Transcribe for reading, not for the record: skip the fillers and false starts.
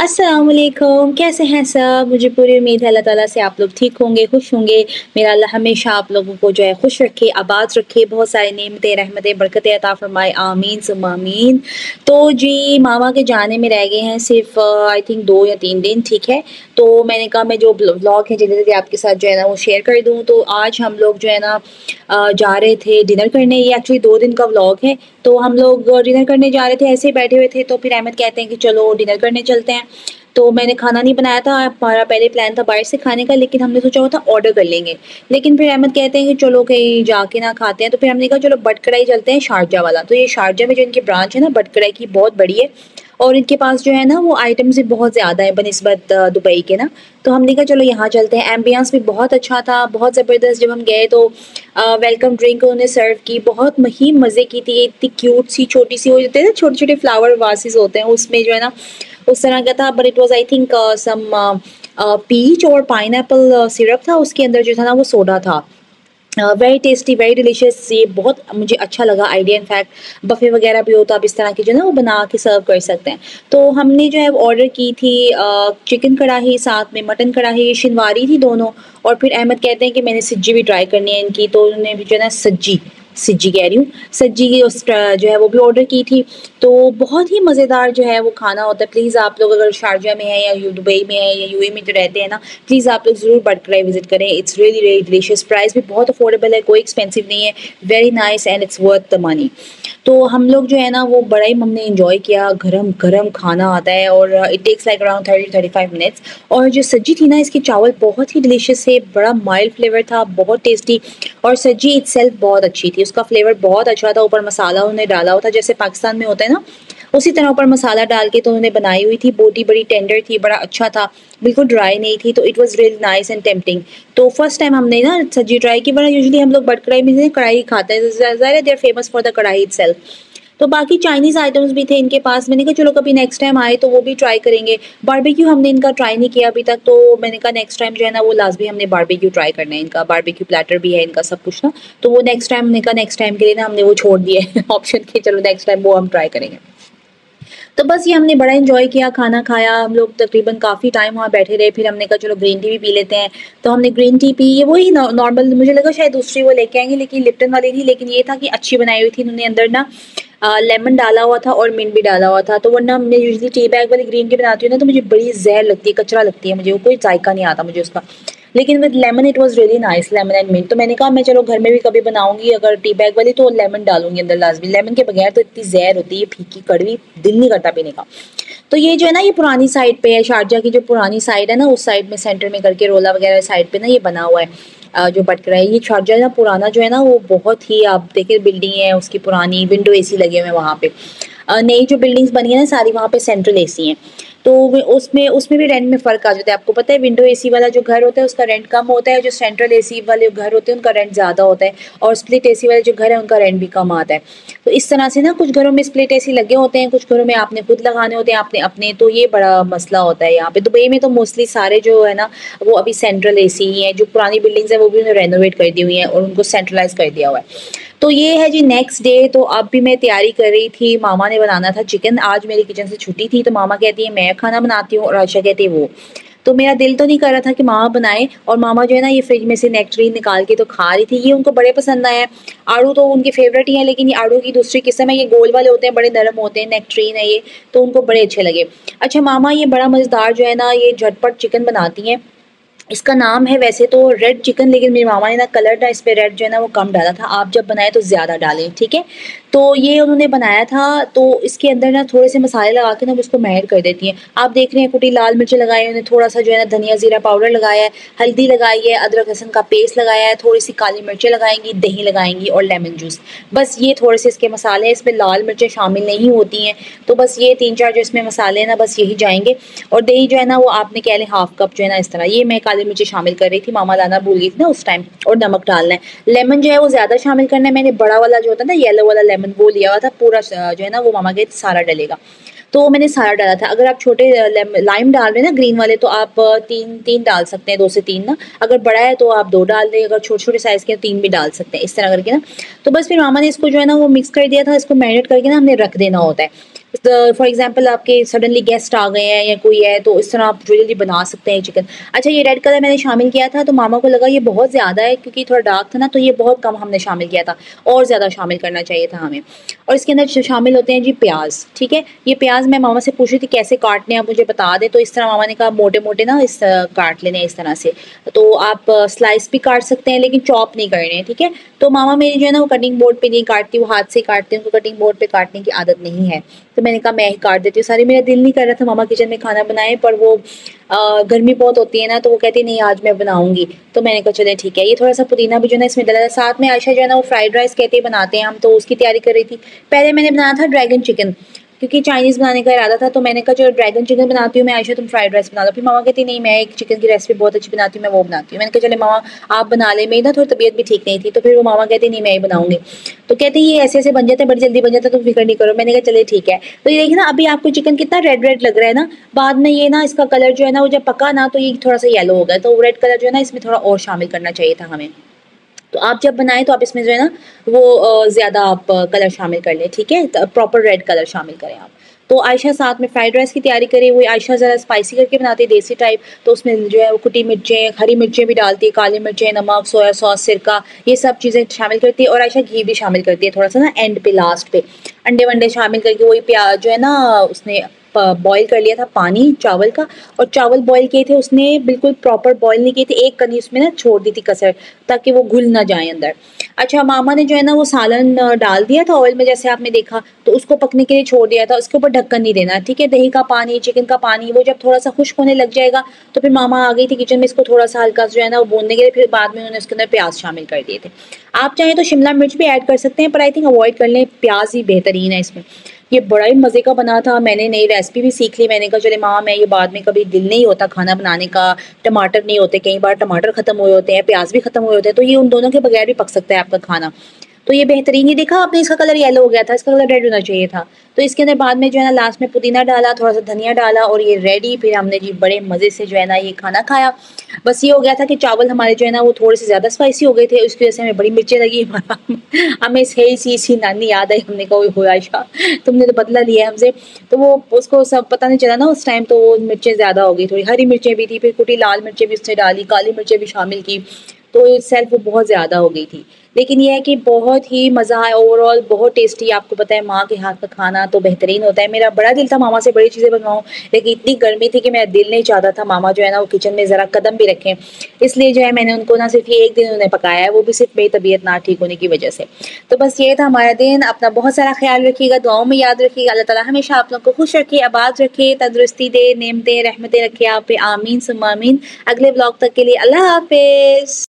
अस्सलाम वालेकुम, कैसे हैं सब? मुझे पूरी उम्मीद है अल्लाह ताला से आप लोग ठीक होंगे, खुश होंगे। मेरा अल्लाह हमेशा आप लोगों को जो है खुश रखे, आबाद रखे, बहुत सारी नेमतें, रहमतें, बरकतें अता फरमाए, आमीन सुम्मा आमीन। तो जी मामा के जाने में रह गए हैं सिर्फ आई थिंक 2 या 3 दिन, ठीक है। तो मैंने कहा मैं जो व्लॉग है जल्दी आपके साथ जो है ना वो शेयर कर दूँ। तो आज हम लोग जो है ना जा रहे थे डिनर करने। ये एक्चुअली 2 दिन का व्लॉग है। तो हम लोग डिनर करने जा रहे थे, ऐसे ही बैठे हुए थे तो फिर अहमद कहते हैं कि चलो डिनर करने चलते हैं। तो मैंने खाना नहीं बनाया था, हमारा पहले प्लान था बाहर से खाने का, लेकिन हमने सोचा हुआ था ऑर्डर कर लेंगे। लेकिन फिर अहमद कहते हैं कि चलो कहीं जाके ना खाते हैं, तो फिर हमने कहा चलो बट कढ़ाई चलते हैं, शारजा वाला। तो ये शारजा में जो इनकी ब्रांच है ना बट कढ़ाई की, बहुत बड़ी है और इनके पास जो है ना वो आइटम्स भी बहुत ज़्यादा है बनिस्बत दुबई के ना। तो हमने कहा चलो यहाँ चलते हैं। एम्बियंस भी बहुत अच्छा था, बहुत ज़बरदस्त। जब हम गए तो वेलकम ड्रिंक उन्होंने सर्व की, बहुत ही मज़े की थी। ये इतनी क्यूट सी छोटी सी, वो होते हैं ना छोटे छोटे फ्लावर वासेस होते हैं, उसमें जो है ना उस तरह का था। But it was I think some peach और पाइनएप्पल सिरप था उसके अंदर, जो था ना वो सोडा था। Very tasty, very delicious. ये बहुत मुझे अच्छा लगा आइडिया। इनफैक्ट बफे वगैरह भी हो तो आप इस तरह की जो है ना वो बना के सर्व कर सकते हैं। तो हमने जो है ऑर्डर की थी चिकन कढ़ाई, साथ में मटन कढ़ाई, शिनवारी थी दोनों। और फिर अहमद कहते हैं कि मैंने सज्जी भी ट्राई करनी है इनकी, तो उन्होंने भी जो है ना सज्जी सज्जी कह रही हूँ, सज्जी की जो है वो भी ऑर्डर की थी। तो बहुत ही मज़ेदार जो है वो खाना होता है। प्लीज़ आप लोग अगर शारजा में है या दुबई में है या यूएई में जो रहते हैं ना, प्लीज़ आप लोग ज़रूर बट कढ़ाई विजिट करें। It's really really delicious. Price भी बहुत अफोर्डेबल है, कोई एक्सपेंसिव नहीं है। Very nice and it's worth the money. तो हम लोग जो है ना वो बड़ा ही हमने इंजॉय किया। गरम गरम खाना आता है और it takes like around 30-35 minutes. और जो सब्जी थी ना इसकी, चावल बहुत ही डिलीशियस है, बड़ा माइल्ड फ्लेवर था, बहुत टेस्टी। और सब्जी इटसेल्फ बहुत अच्छी थी, उसका फ्लेवर बहुत अच्छा था। ऊपर मसाला उन्होंने डाला हुआ था जैसे पाकिस्तान में होता है ना, उसी तरह ऊपर मसाला डाल के तो उन्होंने बनाई हुई थी। बोटी बड़ी टेंडर थी, बड़ा अच्छा था, बिल्कुल ड्राई नहीं थी। तो it was really nice and tempting. तो फर्स्ट टाइम हमने ना सब्जी ट्राई की। बड़ा यूजुअली हम लोग बट कढ़ाई में कढ़ाई खाते हैं, ज़ाहिर they are famous for the kadhai itself. तो बाकी चाइनीज़ आइटम्स भी थे इनके पास। मैंने कहा चलो कभी नेक्स्ट टाइम आए तो वो भी ट्राई करेंगे। बारबेक्यू हमने इनका ट्राई नहीं किया अभी तक, तो मैंने कहा नेक्स्ट टाइम जो है ना वो लाजमी हमने बारबेक्यू ट्राई करना है। इनका बारबेक्यू प्लेटर भी है इनका, सब कुछ ना। तो वो नेक्स्ट टाइम, हमने कहा नेक्स्ट टाइम के लिए ना हमने वो छोड़ दिया है ऑप्शन के, चलो नेक्स्ट टाइम वो हम ट्राई करेंगे। तो बस ये हमने बड़ा एंजॉय किया, खाना खाया हम लोग, तकरीबन काफ़ी टाइम वहाँ बैठे रहे। फिर हमने कहा चलो ग्रीन टी भी पी लेते हैं। तो हमने ग्रीन टी पी। ये वही नॉर्मल, मुझे लगा शायद दूसरी वो लेके आएंगे लेकिन लिप्टन वाली थी। लेकिन ये था कि अच्छी बनाई हुई थी, उन्होंने अंदर ना लेमन डाला हुआ था और मिंट भी डाला हुआ था। तो वरना मैं यूजुअली टी बैग वाली ग्रीन टी बनाती हूँ ना तो मुझे बड़ी जहर लगती है, कचरा लगती है मुझे, वो कोई जायका नहीं आता मुझे उसका। लेकिन with lemon it was really nice, lemon and mint. तो मैंने कहा मैं चलो घर में भी कभी बनाऊंगी अगर टी बैग वाली तो लेमन डालूंगी अंदर लाजमी। लेमन के बगैर तो इतनी जहर होती है, फीकी कड़वी, दिल नहीं करता पीने का। तो ये जो है ना ये पुरानी साइड पे है, शारजा की जो पुरानी साइड है ना उस साइड में सेंटर में करके रोला वगैरह साइड पे ना ये बना हुआ है जो बटकरा है। ये शारजा ना पुराना जो है ना वो बहुत ही, आप देखिए बिल्डिंग है उसकी पुरानी, विंडो एसी लगे हुए हैं वहाँ पे। नई जो बिल्डिंग्स बनी है ना सारी वहाँ पे सेंट्रल एसी हैं। तो उसमें उसमें भी रेंट में फ़र्क आ जाता है। आपको पता है विंडो एसी वाला जो घर होता है उसका रेंट कम होता है, जो सेंट्रल एसी वाले घर होते हैं उनका रेंट ज़्यादा होता है। और स्प्लिट एसी वाले जो घर है उनका रेंट भी कम आता है। तो इस तरह से ना कुछ घरों में स्प्लिट एसी लगे होते हैं, कुछ घरों में आपने खुद लगाने होते हैं आपने अपने। तो ये बड़ा मसला होता है यहाँ पे। दुबई में तो मोस्टली सारे जो है ना वो अभी सेंट्रल एसी ही हैं। जो पुरानी बिल्डिंग्स है वो भी उन्होंने रेनोवेट कर दी हुई हैं और उनको सेंट्रलाइज कर दिया हुआ है। तो ये है जी नेक्स्ट डे। तो अब भी मैं तैयारी कर रही थी, मामा ने बनाना था चिकन। आज मेरी किचन से छुट्टी थी तो मामा कहती है मैं खाना बनाती हूँ और आयशा कहती है वो। तो मेरा दिल तो नहीं कर रहा था कि मामा बनाए, और मामा जो है ना ये फ्रिज में से नेक्टरीन निकाल के तो खा रही थी। ये उनको बड़े पसंद आया है। आड़ू तो उनके फेवरेट ही है, लेकिन ये आड़ू की दूसरी किस्म है, ये गोल वाले होते हैं, बड़े नरम होते हैं, नेक्टरीन है ये, तो उनको बड़े अच्छे लगे। अच्छा मामा ये बड़ा मज़ेदार जो है ना ये झटपट चिकन बनाती हैं। इसका नाम है वैसे तो रेड चिकन, लेकिन मेरी मामा ने ना कलर ना इस पे रेड जो है ना वो कम डाला था। आप जब बनाए तो ज़्यादा डालें, ठीक है। तो ये उन्होंने बनाया था। तो इसके अंदर ना थोड़े से मसाले लगा के ना उसको मैरिनेट कर देती हैं। आप देख रहे हैं कुटी लाल मिर्च लगाई, उन्हें थोड़ा सा जो है ना धनिया जीरा पाउडर लगाया है, हल्दी लगाई है, अदरक लहसुन का पेस्ट लगाया है, थोड़ी सी काली मिर्चें लगाएंगी, दही लगाएंगी और लेमन जूस। बस ये थोड़े से इसके मसाले हैं, इसमें लाल मिर्चें शामिल नहीं होती हैं। तो बस ये 3-4 जो इसमें मसाले हैं ना बस यही जाएंगे। और दही जो है ना वो आपने कह लें हाफ कप जो है ना इस तरह। ये मैं काली मिर्ची शामिल कर रही थी, मामा लाना भूल गई थी ना उस टाइम। और नमक डालना है। लेमन जो है वो ज़्यादा शामिल करना है। मैंने बड़ा वाला जो होता है ना येलो वाला लेमन वो लिया हुआ था, पूरा जो है ना वो मामा के सारा डलेगा। तो मैंने सारा डाला था। अगर आप छोटे लाइम डाल रहे हैं ना ग्रीन वाले तो आप 3 डाल सकते हैं, 2 से 3 ना। अगर बड़ा है तो आप 2 डाल दें, अगर छोटे छोटे साइज़ के 3 भी डाल सकते हैं, इस तरह करके ना। तो बस फिर मामा ने इसको जो है ना वो मिक्स कर दिया था। इसको मैरिनेट करके ना हमने रख देना होता है। फॉर एग्जांपल आपके सडनली गेस्ट आ गए हैं या कोई है, तो इस तरह आप जल्दी बना सकते हैं चिकन। अच्छा, ये रेड कलर मैंने शामिल किया था तो मामा को लगा ये बहुत ज़्यादा है, क्योंकि थोड़ा डार्क था ना, तो ये बहुत कम हमने शामिल किया था, और ज़्यादा शामिल करना चाहिए था हमें। और इसके अंदर शामिल होते हैं जी प्याज। ठीक है, ये प्याज मैं मामा से पूछ रही थी कैसे काटने, आप मुझे बता दें। तो इस तरह मामा ने कहा मोटे मोटे ना इस काट लेने इस तरह से। तो आप स्लाइस भी काट सकते हैं लेकिन चॉप नहीं करने हैं। ठीक है, तो मामा मेरी जो है ना वो कटिंग बोर्ड पे नहीं काटती, वो हाथ से काटती हैं, उनको कटिंग बोर्ड पे काटने की आदत नहीं है। तो मैंने कहा मैं ही काट देती हूँ सारी। मेरा दिल नहीं कर रहा था मामा किचन में खाना बनाए, पर वो गर्मी बहुत होती है ना, तो वो कहती नहीं आज मैं बनाऊंगी। तो मैंने कहा चले ठीक है। ये थोड़ा सा पुदीना भी जो है ना इसमें डाला था। साथ में आयशा जो है ना वो फ्राइड राइस कहते हैं बनाते हैं हम, तो उसकी तैयारी कर रही थी। पहले मैंने बनाया था ड्रैगन चिकन, क्योंकि चाइनीज़ बनाने का इरादा था। तो मैंने कहा चलो ड्रैगन चिकन बनाती हूँ मैं, आयशा तुम फ्राइड राइस बना लो। फिर मामा कहती नहीं मैं एक चिकन की रेसिपी बहुत अच्छी बनाती हूँ, मैं वो बनाती हूँ। मैंने कहा चले मामा आप बना ले, मेरी ना थोड़ी तबीयत भी ठीक नहीं थी। तो फिर वो मामा कहती नहीं मैं ही बनाऊंगी। तो कहते ये ऐसे ऐसे बन जाते हैं, बड़ी जल्दी बन जाता है, तुम फिक्र नहीं करो। मैंने कहा चले ठीक है। तो ये देखिए ना अभी आपको चिकन कितना रेड रेड लग रहा है ना, बाद में ये ना इसका कलर जो है ना वो जब पका ना तो ये थोड़ा सा येलो हो गया। तो रेड कलर जो है ना इसमें थोड़ा और शामिल करना चाहिए था हमें। तो आप जब बनाएं तो आप इसमें जो है ना वो ज़्यादा आप कलर शामिल कर लें। ठीक है, प्रॉपर रेड कलर शामिल करें आप। तो आयशा साथ में फ्राइड राइस की तैयारी करी हुई। आयशा ज़रा स्पाइसी करके बनाती है, देसी टाइप। तो उसमें जो है वो कुटी मिर्चें, हरी मिर्चें भी डालती है, काली मिर्चें, नमक, सोया सॉस, सिरका, ये सब चीज़ें शामिल करती है। और आयशा घी भी शामिल करती है थोड़ा सा ना एंड पे, लास्ट पे। अंडे वंडे शामिल करके वही प्याज जो है ना उसने बॉईल कर लिया था पानी चावल का। और चावल बॉईल किए थे उसने बिल्कुल प्रॉपर बॉईल नहीं किए थे, एक कनी उसमें ना छोड़ दी थी कसर, ताकि वो घुल ना जाए अंदर। अच्छा, मामा ने जो है ना वो सालन डाल दिया था ऑयल में जैसे आपने देखा, तो उसको पकने के लिए छोड़ दिया था। उसके ऊपर ढक्कन नहीं देना। ठीक है, दही का पानी, चिकन का पानी, वो जब थोड़ा सा खुश्क होने लग जाएगा तो फिर मामा आ गई थी किचन में इसको थोड़ा सा हल्का जो है ना वो भूनने के लिए। फिर बाद में उन्होंने उसके अंदर प्याज शामिल कर दिए थे। आप चाहें तो शिमला मिर्च भी ऐड कर सकते हैं, पर आई थिंक अवॉइड कर लें, प्याज ही बेहतरीन है इसमें। ये बड़ा ही मज़े का बना था। मैंने नई रेसिपी भी सीख ली। मैंने कहा चले मामा मैं ये बाद में कभी दिल नहीं होता खाना बनाने का, टमाटर नहीं होते, कई बार टमाटर खत्म हुए होते हैं, प्याज भी खत्म हुए होते हैं, तो ये उन दोनों के बगैर भी पक सकता है आपका खाना। तो ये बेहतरीन ही देखा आपने, इसका कलर येलो हो गया था, इसका कलर रेड होना चाहिए था। तो इसके अंदर बाद में जो है ना लास्ट में पुदीना डाला, थोड़ा सा धनिया डाला, और ये रेडी। फिर हमने जी बड़े मज़े से जो है ना ये खाना खाया। बस ये हो गया था कि चावल हमारे जो है ना वो थोड़े से ज़्यादा स्पाइसी हो गए थे, उसकी वजह से हमें बड़ी मिर्चें लगी। हमें सही सी नानी याद आई, हमने कहा हो आयशा तुमने तो बदला लिया हमसे। तो वो उसको सब पता नहीं चला ना उस टाइम, तो वो मिर्चें ज़्यादा हो गई, थोड़ी हरी मिर्चें भी थी, फिर कुटी लाल मिर्चें भी उसने डाली, काली मिर्चें भी शामिल की। तो सेल्फ वो बहुत ज़्यादा हो गई थी। लेकिन ये है कि बहुत ही मज़ा आया ओवरऑल, बहुत टेस्टी। आपको पता है माँ के हाथ का खाना तो बेहतरीन होता है। मेरा बड़ा दिल था मामा से बड़ी चीज़ें बनवाऊँ, लेकिन इतनी गर्मी थी कि मेरा दिल नहीं चाहता था मामा जो है ना वो किचन में ज़रा कदम भी रखें। इसलिए जो है मैंने उनको ना सिर्फ ये एक दिन उन्हें पकाया है, वो भी सिर्फ मेरी तबीयत ना ठीक होने की वजह से। तो बस ये था हमारा दिन। अपना बहुत सारा ख्याल रखिएगा, दुआओं में याद रखिएगा। अल्लाह ताला हमेशा आप लोग को खुश रखे, आबाद रखे, तंदुरुस्ती दे, नेमतें रहमतें रखे आप पे। आमीन सुम्मा आमीन। अगले ब्लॉग तक के लिए अल्लाह हाफिज़।